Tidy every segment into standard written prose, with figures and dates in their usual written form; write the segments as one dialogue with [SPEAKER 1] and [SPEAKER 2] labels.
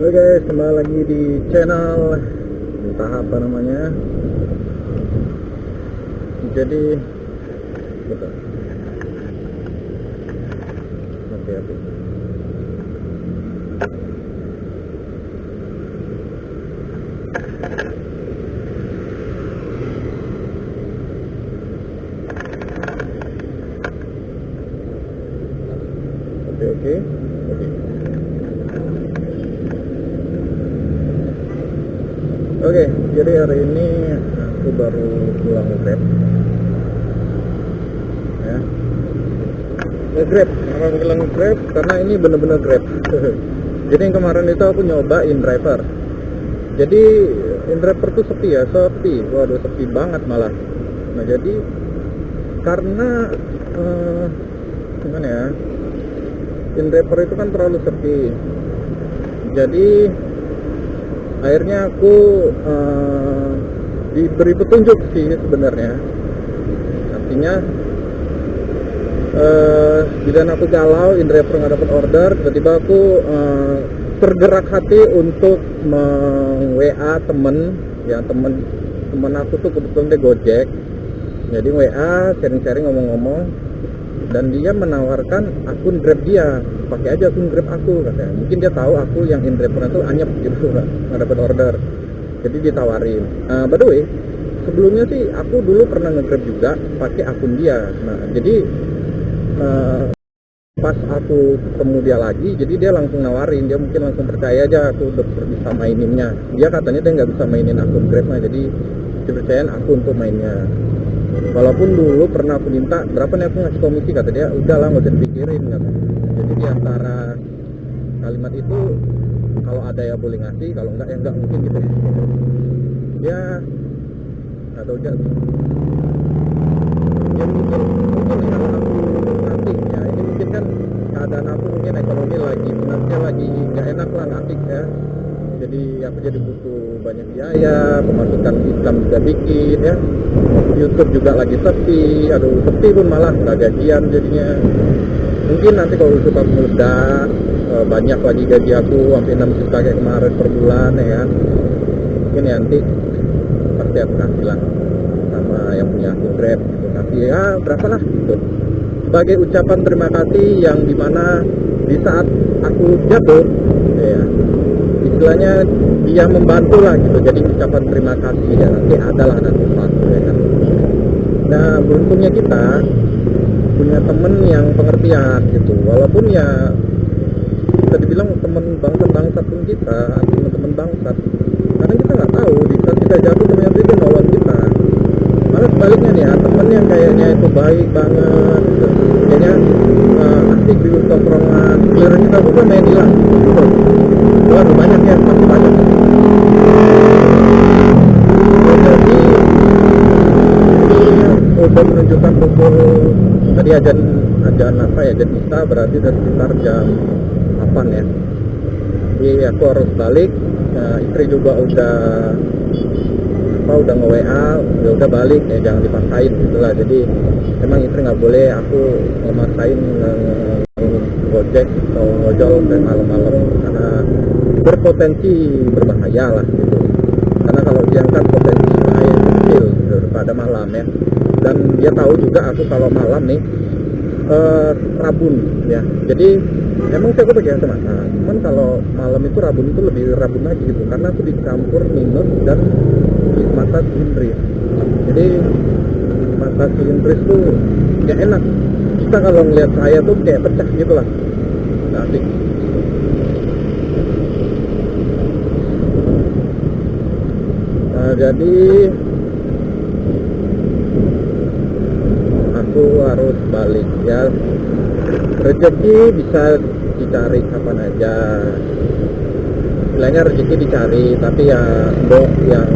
[SPEAKER 1] Oke guys, kembali lagi di channel entah apa namanya. Jadi betul. Oke, oke. Oke, oke. Oke. Oke, jadi hari ini aku baru pulang Grab. Ya. Grab, orang bilang Grab karena ini bener-bener Grab. Jadi yang kemarin itu aku nyoba InDriver. Jadi InDriver tuh sepi ya, sepi. Waduh, sepi banget malah. Nah, jadi karena gimana ya? InDriver itu kan terlalu sepi. Jadi akhirnya aku diberi petunjuk sih sebenarnya. Artinya bila aku galau, InDriver nggak dapat order, tiba-tiba aku tergerak hati untuk WA temen aku tuh kebetulan dia Gojek. Jadi WA sharing-sharing, ngomong-ngomong, dan dia menawarkan akun Grab dia, pakai aja akun Grab aku katanya. Mungkin dia tahu aku yang InDriver itu anyep gitu, nggak dapat order, jadi ditawarin. By the way, sebelumnya sih aku dulu pernah nge-Grab juga pakai akun dia. Nah, jadi pas aku ketemu dia lagi, jadi dia langsung nawarin, dia mungkin langsung percaya aja aku udah bisa maininnya. Dia katanya dia nggak bisa mainin akun Grab, jadi dipercayain aku untuk mainnya. Walaupun dulu pernah aku minta berapa nih aku ngasih komisi, kata dia udahlah nggak usah dipikirin kata. Jadi diantara kalimat itu, kalau ada ya boleh ngasih, kalau enggak ya enggak, mungkin gitu ya. Nggak tahu juga ya, mungkin kalau aku ngasih ya, ini mungkin kan keadaan aku mungkin ekonomi lagi finansial lagi nggak enak lah ngasih ya. Jadi aku jadi butuh banyak biaya, pemasukan income juga dikit ya. YouTube juga lagi sepi, aduh sepi pun malah nggak gajian jadinya. Mungkin nanti kalau YouTube aku udah banyak lagi gaji aku sampai 6 juta kayak kemarin per bulan ya kan, mungkin ya nanti pasti aku kasih lah sama yang punya akun Grab gitu. Kasih ya berapa lah gitu, sebagai ucapan terima kasih yang dimana di saat aku jatuh ya, istilahnya dia membantu lah gitu. Jadi ucapan terima kasih ya, nanti adalah nanti sesuatu ya kan. Nah, beruntungnya kita punya temen yang pengertian gitu, walaupun ya bisa dibilang temen bangsat pun kita, temen bangsat, karena kita nggak tahu di saat kita jatuh ternyata dia nolong kita. Malah sebaliknya nih ya, temen yang kayaknya itu baik banget gitu, kayaknya asik di tongkrongan, giliran kita bukan main hilang gitu. Waduh, banyak ya, masih banyak. Jadi udah menunjukkan pukul tadi ajan apa ya, ajan Isa, berarti udah sekitar jam 8 ya. Jadi aku harus balik. Istri juga udah nge-WA, ya udah balik ya, jangan dipaksain gitulah. Jadi emang istri nggak boleh aku memaksain Gojek atau ojol sampai malam-malam, karena berpotensi berbahaya lah gitu. Karena kalau diangkat potensi bahaya kecil daripada malam ya. Dan dia tahu juga aku kalau malam nih rabun ya. Jadi emang saya pakai kacamata, cuman kalau malam itu rabun itu lebih rabun lagi gitu, karena aku dicampur minus dan mata silindris. Jadi mata silindris tuh gak enak. Kita kalau ngeliat saya tuh kayak pecah gitu lah, gak asik. Nah, jadi aku harus balik ya. Rezeki bisa dicari kapan aja, istilahnya rezeki dicari, tapi ya yang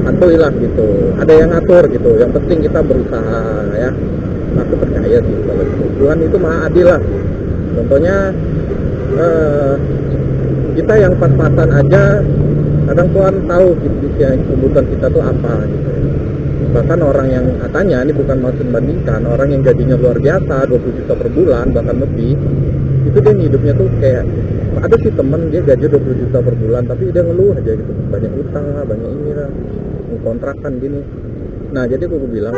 [SPEAKER 1] santuy lah gitu, ada yang ngatur gitu. Yang penting kita berusaha ya. Aku percaya sih kalau gitu, Tuhan itu maha adil lah. Contohnya kita yang pas-pasan aja, kadang Tuhan tahu gitu ya, kebutuhan kita tuh apa gitu. Bahkan orang yang katanya, ini bukan maksud membandingkan, orang yang gajinya luar biasa 20 juta per bulan bahkan lebih, itu dia hidupnya tuh kayak, ada sih temen dia gaji 20 juta per bulan tapi dia ngeluh aja gitu, banyak utang lah, banyak ini lah, kontrakan gini. Nah jadi aku bilang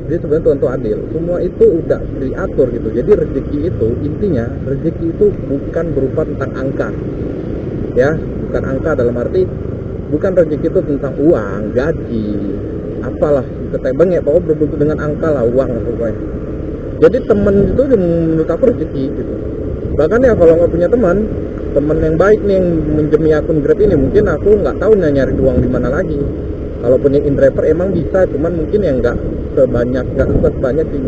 [SPEAKER 1] dia sebenarnya Tuhan tuh adil, semua itu udah diatur gitu. Jadi rezeki itu, intinya rezeki itu bukan berupa tentang angka ya, bukan angka dalam arti bukan rezeki itu tentang uang, gaji, apalah ketebang ya, pokoknya berbentuk dengan angka lah, uang pokoknya. Jadi temen itu menurut aku rezeki gitu. Bahkan ya kalau nggak punya teman yang baik nih yang menjemi akun Grab ini, mungkin aku nggak tahu nyari uang di mana lagi. Kalau punya InDriver emang bisa, cuman mungkin yang nggak sebanyak sih,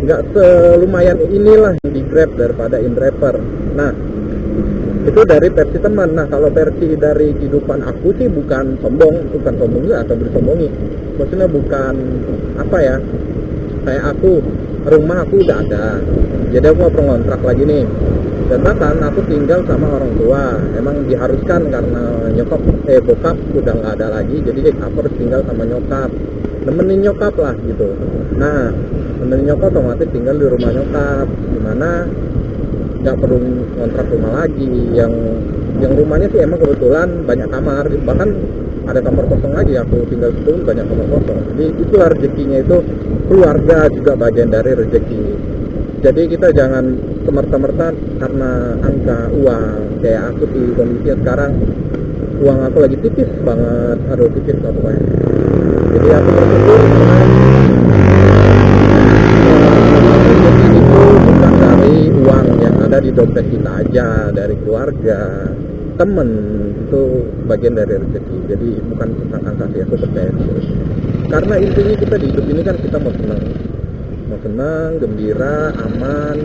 [SPEAKER 1] nggak selumayan inilah yang di Grab daripada InDriver. Nah itu dari versi teman. Nah kalau versi dari kehidupan aku sih bukan sombong juga atau bersombongi, maksudnya bukan apa ya, kayak aku rumah aku udah ada, jadi aku nggak perlu ngontrak lagi nih. Dan bahkan aku tinggal sama orang tua, emang diharuskan karena bokap udah nggak ada lagi, jadi aku harus tinggal sama nyokap, nemenin nyokap lah gitu. Nah nemenin nyokap otomatis tinggal di rumah nyokap, dimana nggak perlu ngontrak rumah lagi. Yang rumahnya sih emang kebetulan banyak kamar, bahkan ada kamar kosong lagi, aku tinggal situ banyak kamar kosong. Jadi itulah rezekinya itu, keluarga juga bagian dari rezeki. Jadi kita jangan semerta-merta karena angka uang. Kayak aku di kondisi sekarang uang aku lagi tipis banget, aduh tipis lah pokoknya. Jadi aku bersyukur karena rezeki itu bukan dari uang yang ada di dompet kita aja, dari keluarga, temen, itu bagian dari rezeki. Jadi bukan tentang angka sih, aku percaya itu. Karena intinya kita di hidup ini kan kita mau senang, gembira, aman.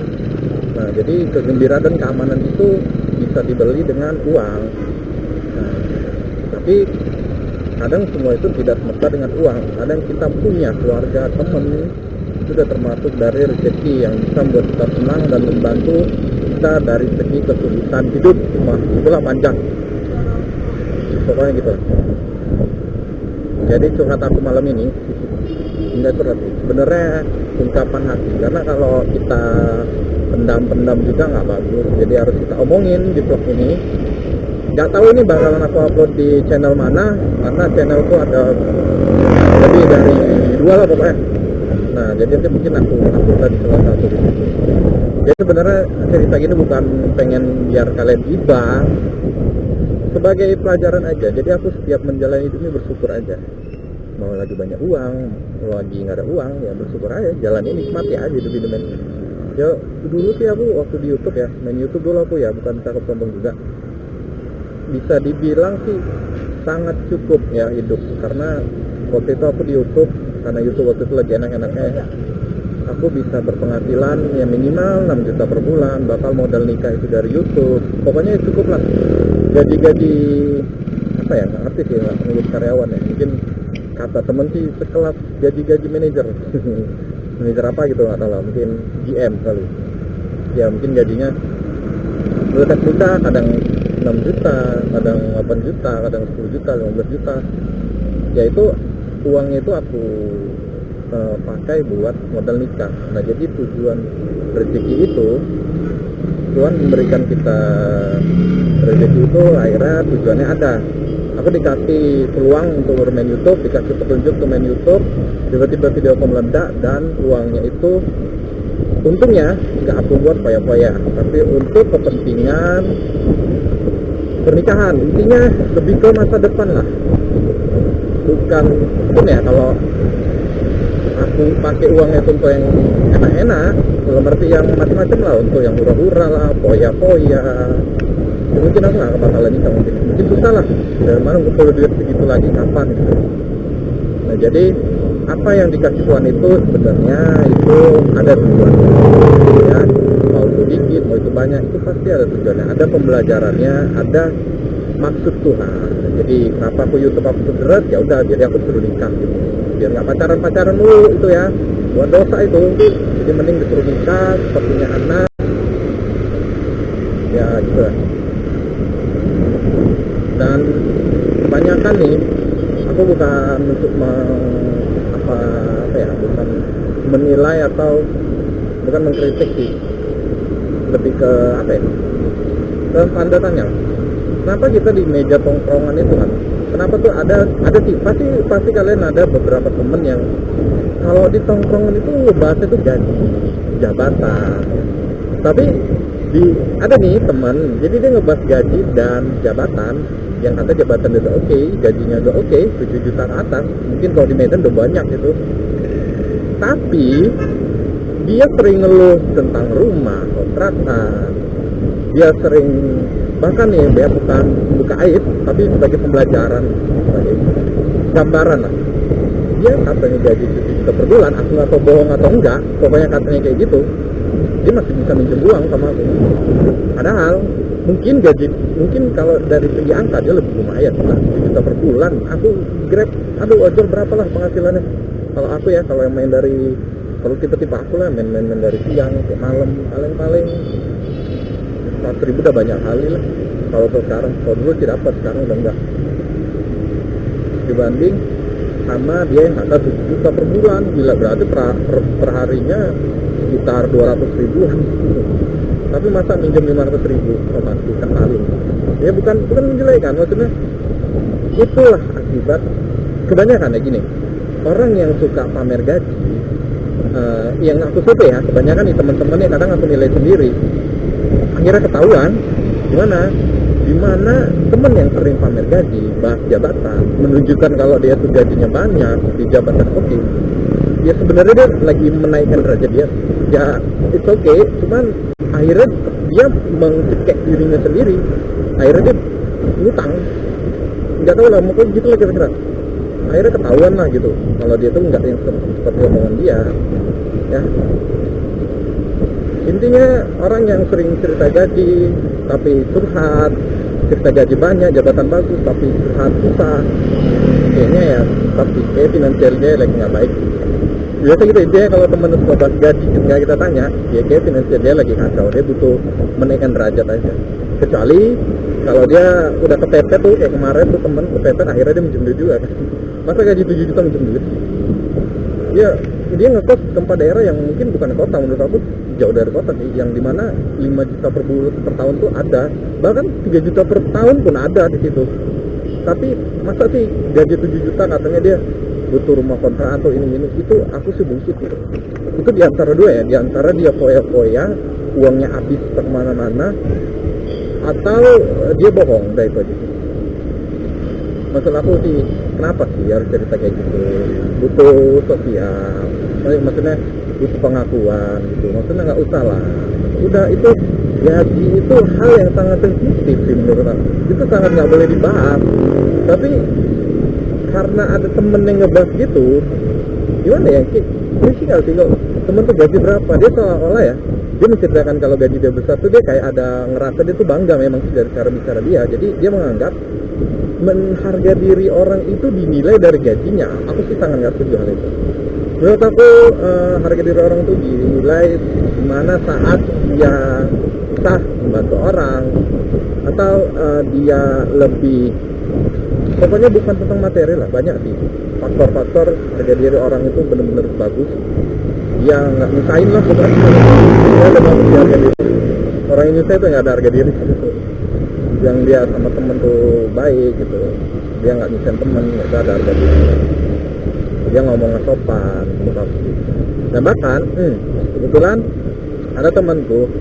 [SPEAKER 1] Nah jadi kegembiraan dan keamanan itu bisa dibeli dengan uang. Nah, tapi kadang semua itu tidak semata dengan uang. Kadang kita punya keluarga, teman, itu sudah termasuk dari rezeki yang bisa membuat kita senang dan membantu kita dari segi kesulitan hidup. Itulah panjang, pokoknya gitu. Jadi curhat aku malam ini enggak curhat, sebenarnya ungkapan hati. Karena kalau kita pendam juga nggak bagus, jadi harus kita omongin di vlog ini. Nggak tahu ini bakalan aku upload di channel mana, karena channelku ada lebih dari 2 lah pokoknya. Nah jadi nanti mungkin aku upload di salah satu di situ. Jadi sebenarnya cerita gini bukan pengen biar kalian gibah, sebagai pelajaran aja. Jadi aku setiap menjalani hidup ini bersyukur aja. Mau lagi banyak uang, mau lagi nggak ada uang, ya bersyukur aja. Jalan ini nikmati aja hidup ini. Ya dulu sih aku waktu di YouTube ya, main YouTube dulu aku ya, bukan cakep sombong juga. Bisa dibilang sih sangat cukup ya hidup, karena waktu itu aku di YouTube, karena YouTube waktu itu lagi enak-enaknya, aku bisa berpenghasilan ya minimal 6 juta per bulan, bakal modal nikah itu dari YouTube. Pokoknya cukup lah, gaji apa ya, nggak ngerti sih, nggak pengurus karyawan ya, mungkin kata temen sih sekelas gaji manajer manajer apa gitu, nggak tahu lah, mungkin GM kali ya, mungkin gajinya belasan juta, kadang 6 juta, kadang 8 juta, kadang 10 juta, 15 juta. Ya itu uangnya itu aku pakai buat modal nikah. Nah jadi tujuan rezeki itu, Tuhan memberikan kita rezeki itu akhirnya tujuannya ada. Aku dikasih peluang untuk bermain YouTube, dikasih petunjuk ke main YouTube, tiba-tiba video aku meledak, dan uangnya itu untungnya nggak aku buat foya-foya, tapi untuk kepentingan pernikahan. Intinya lebih ke masa depan lah, bukan mungkin ya kalau aku pakai uangnya untuk yang enak-enak, dalam arti yang macam-macam lah, untuk yang hura-hura lah, foya-foya, ya mungkin aku nggak bakalan nikah, mungkin susah lah, dari mana aku perlu duit segitu lagi, kapan gitu. Nah jadi apa yang dikasih Tuhan itu sebenarnya itu ada tujuan ya, mau itu dikit mau itu banyak, itu pasti ada tujuannya, ada pembelajarannya, ada maksud Tuhan. Jadi kenapa aku YouTube aku sederet, ya udah jadi aku suruh nikah gitu, biar nggak pacaran dulu itu ya, buat dosa itu. Jadi mending disuruh nikah, punya anak ya gitu lah. Dan kebanyakan nih aku bukan untuk apa ya, bukan menilai atau bukan mengkritik sih, lebih ke apa ya, ke tanda tanya, kenapa kita di meja tongkrongan itu kan, kenapa tuh ada sih, pasti kalian ada beberapa temen yang kalau di tongkrongan itu ngebahasnya tuh gaji, jabatan. Tapi ada nih teman, jadi dia ngebahas gaji dan jabatan, yang kata jabatan udah oke, gajinya udah oke, 7 juta ke atas, mungkin kalau di Medan udah banyak gitu. Tapi dia sering ngeluh tentang rumah, kontrakan, dia sering, bahkan nih dia bukan buka aib, tapi sebagai pembelajaran, sebagai gambaran lah. Dia katanya gaji 7 juta per bulan, aku nggak tahu bohong atau enggak, pokoknya katanya kayak gitu. Dia masih bisa minjem uang sama aku. Padahal mungkin kalau dari segi angka dia lebih lumayan lah, 7 juta per bulan. Aku Grab, ojol berapa lah penghasilannya? Kalau aku ya, kalau yang main dari, kalau tipe-tipe aku lah, main dari siang ke malam, paling 100.000 udah banyak kali lah. Kalau sekarang, kalau dulu sih dapat, sekarang udah enggak. Dibanding sama dia yang kata 7 juta per bulan, gila, berarti per harinya sekitar 200 ribuan. Tapi masa minjem 500 ribu, memastikan kali. Ya bukan menjelekan, maksudnya itulah akibat kebanyakan ya gini. Orang yang suka pamer gaji, yang aku survei ya, kebanyakan nih teman-temannya, kadang aku nilai sendiri, akhirnya ketahuan dimana temen yang sering pamer gaji, bahas jabatan, menunjukkan kalau dia tuh gajinya banyak di jabatan oke, ya sebenarnya dia lagi menaikkan derajat dia, ya it's okay, cuman akhirnya dia mengcekek dirinya sendiri, akhirnya dia ngutang, nggak tahu lah, mungkin gitu lah kira-kira. Akhirnya ketahuan lah gitu kalau dia tuh nggak yang seperti omongan dia ya. Intinya orang yang sering cerita gaji tapi curhat, cerita gaji banyak, jabatan bagus tapi curhat susah, kayaknya ya tapi kayak finansialnya lagi nggak baik. Biasa gitu, intinya kalau temen suka bahas gaji nggak kita tanya, ya kayak finansial dia lagi kacau, dia butuh menaikkan derajat aja. Kecuali kalau dia udah kepepet tuh, kayak kemarin tuh temen kepepet, akhirnya dia minjem duit juga kan. Masa gaji 7 juta minjem duit? Ya dia ngekos tempat daerah yang mungkin bukan kota, menurut aku jauh dari kota sih, yang dimana 5 juta per bulan per tahun tuh ada, bahkan 3 juta per tahun pun ada di situ. Tapi masa sih gaji 7 juta katanya dia butuh rumah kontrakan atau ini, itu aku sih bullshit gitu. Itu diantara dua ya, diantara dia foya-foya, uangnya habis kemana-mana, atau dia bohong, udah itu aja. Maksud aku sih, kenapa sih harus cerita kayak gitu? Butuh sosial, maksudnya butuh pengakuan gitu, maksudnya nggak usah lah. Udah itu gaji itu hal yang sangat sensitif sih menurut aku. Itu sangat nggak boleh dibahas. Tapi karena ada temen yang ngebahas gitu, gimana ya? Ini sih nggak sih kalau temen tuh gaji berapa, dia seolah-olah ya, dia menceritakan kalau gaji dia besar tuh dia kayak ada ngerasa dia tuh bangga memang sih dari cara bicara dia. Jadi dia menganggap menghargai diri orang itu dinilai dari gajinya. Aku sih sangat nggak setuju hal itu. Menurut aku harga diri orang itu dinilai dimana saat dia bisa membantu orang, atau dia lebih, pokoknya bukan tentang materi lah, banyak sih faktor-faktor harga diri orang itu benar-benar bagus. Dia nggak misahin lah, pokoknya dia ada bagus di harga diri. Orang Indonesia itu nggak ada harga diri gitu. Yang dia sama temen tuh baik gitu, dia nggak misahin temen, nggak ada harga diri. Dia ngomong sopan, dan bahkan kebetulan ada temanku,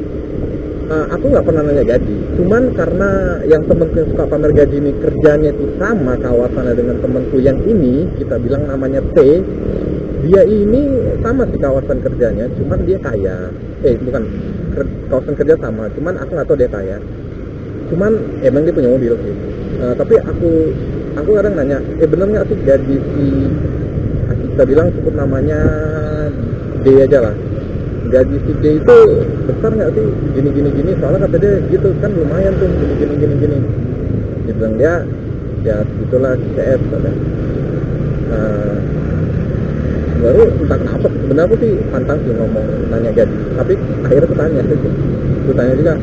[SPEAKER 1] aku nggak pernah nanya gaji, cuman karena yang temanku yang suka pamer gaji ini kerjanya itu sama kawasannya dengan temanku yang ini, kita bilang namanya T. Dia ini sama sih kawasan kerjanya, cuman dia kaya, bukan kawasan kerja sama, cuman aku nggak tahu dia kaya, cuman emang dia punya mobil sih. Tapi aku kadang nanya, bener nggak sih gaji si, kita bilang sebut namanya D aja lah, gaji si D itu besar nggak sih, gini, soalnya kata dia gitu kan lumayan tuh, gini. Dia bilang ya segitulah CS ada. Baru entah kenapa, sebenarnya aku sih pantang sih ngomong nanya gaji, tapi akhirnya aku tanya juga,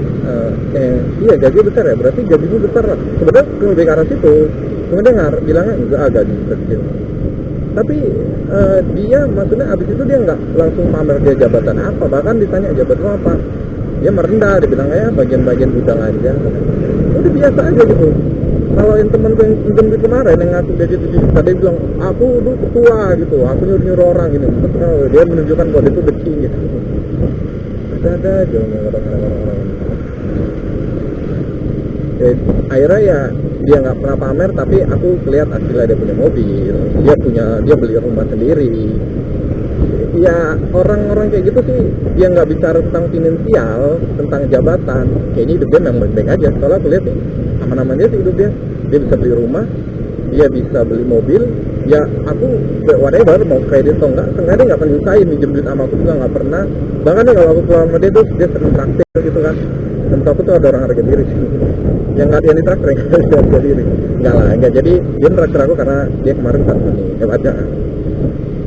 [SPEAKER 1] iya gaji besar ya, berarti gajimu besar lah. Sebenarnya lebih ke arah situ, cuma dengar bilangnya enggak, gaji kecil. Tapi dia maksudnya abis itu dia nggak langsung pamer dia jabatan apa, bahkan ditanya jabatan apa, dia merendah, dia bilang ya bagian-bagian gudang aja, udah biasa aja gitu. Kalau yang temen yang pinjam duit kemarin yang ngaku gaji 7 juta, dia bilang aku udah ketua gitu, aku nyuruh orang gitu. Terus dia menunjukkan kalau dia tuh the king gitu. Ada aja orang-orang. Ya, akhirnya ya dia nggak pernah pamer, tapi aku lihat hasilnya dia punya mobil, dia beli rumah sendiri. Ya orang-orang kayak gitu sih, dia nggak bicara tentang finansial, tentang jabatan, kayaknya hidup dia memang baik-baik aja. Soalnya aku lihat nih, aman-aman dia sih hidup dia bisa beli rumah, dia bisa beli mobil. Ya aku whatever mau kredit atau enggak, sengaja dia nggak pernah nyusahin, minjem duit sama aku juga nggak pernah. Bahkan dia kalau aku keluar sama dia tuh dia sering traktir gitu kan. Dan aku tuh ada orang harga diri sih, yang ditraktir harga diri, enggak. Jadi dia traktir aku karena dia kemarin tak nih aja.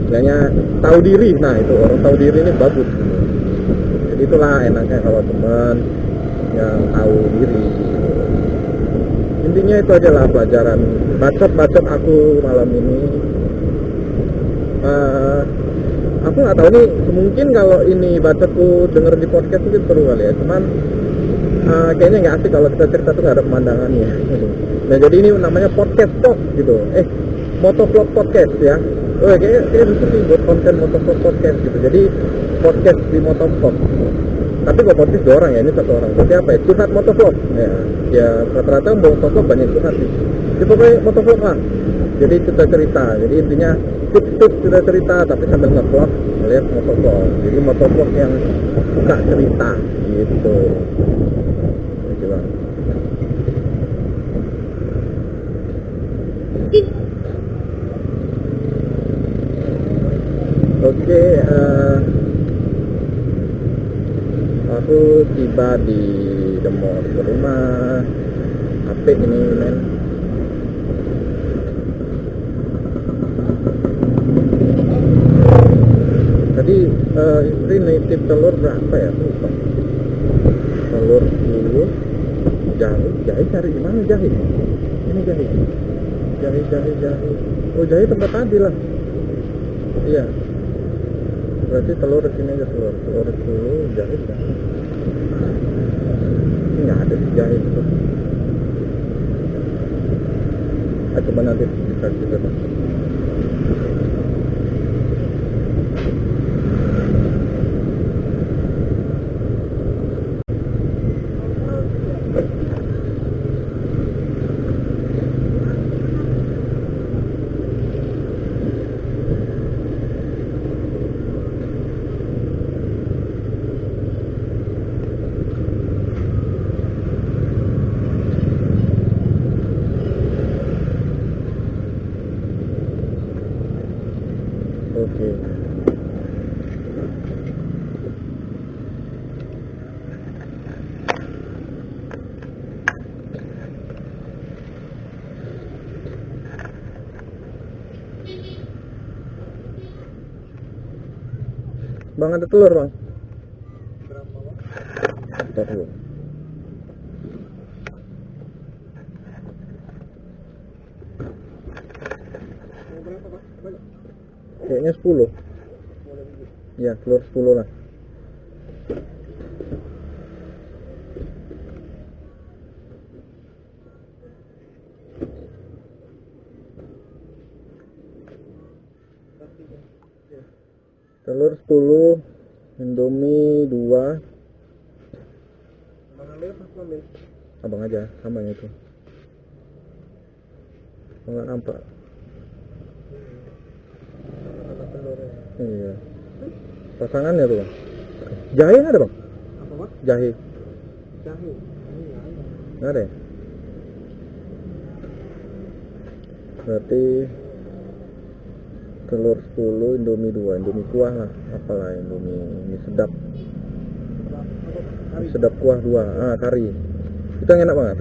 [SPEAKER 1] Istilahnya tahu diri. Nah itu orang tahu diri ini bagus. Jadi itulah enaknya kalau teman yang tahu diri. Intinya itu aja lah pelajaran bacot aku malam ini. Aku nggak tahu nih, mungkin kalau ini bacotku denger di podcast mungkin seru kali ya, cuman kayaknya nggak asik kalau kita cerita tuh nggak ada pemandangannya. Nah jadi ini namanya podcast talk gitu, motovlog podcast ya. Kayaknya lucu sih buat konten motovlog podcast gitu. Jadi podcast di motovlog. Tapi kok podcast 2 orang ya, ini 1 orang. Berarti apa ya? Curhat motovlog. Ya rata-rata motovlog banyak curhat sih. Jadi pokoknya motovlog lah. Jadi cerita. Jadi intinya tips cerita tapi sambil nge-vlog melihat motovlog. Jadi motovlog yang suka cerita gitu. Gitu bang. Oke, aku tiba di The Mall, rumah apik ini men. Tadi istri nitip telur berapa ya? Lupa. Telur 10, jahe cari di mana jahe? Ini jahe. Oh jahe tempat tadi lah. Iya. Berarti telur sini aja, telur 10, jahe. Ini nggak ada jahe itu. Coba nanti bisa juga bang. Oke. Bang ada telur bang? Berapa bang? Bentar dulu. Berapa bang? Banyak? Kayaknya 10. Ya telur 10 lah. Telur 10, Indomie 2. Abang aja, sama yang itu. Enggak nampak. Iya. Pasangannya tuh bang. Jahe ada bang? Apa bang? Jahe. Nggak ada ya? Berarti telur 10, Indomie 2, Indomie kuah lah, apalah Indomie sedap. Sedap kuah 2, kari. Itu yang enak banget.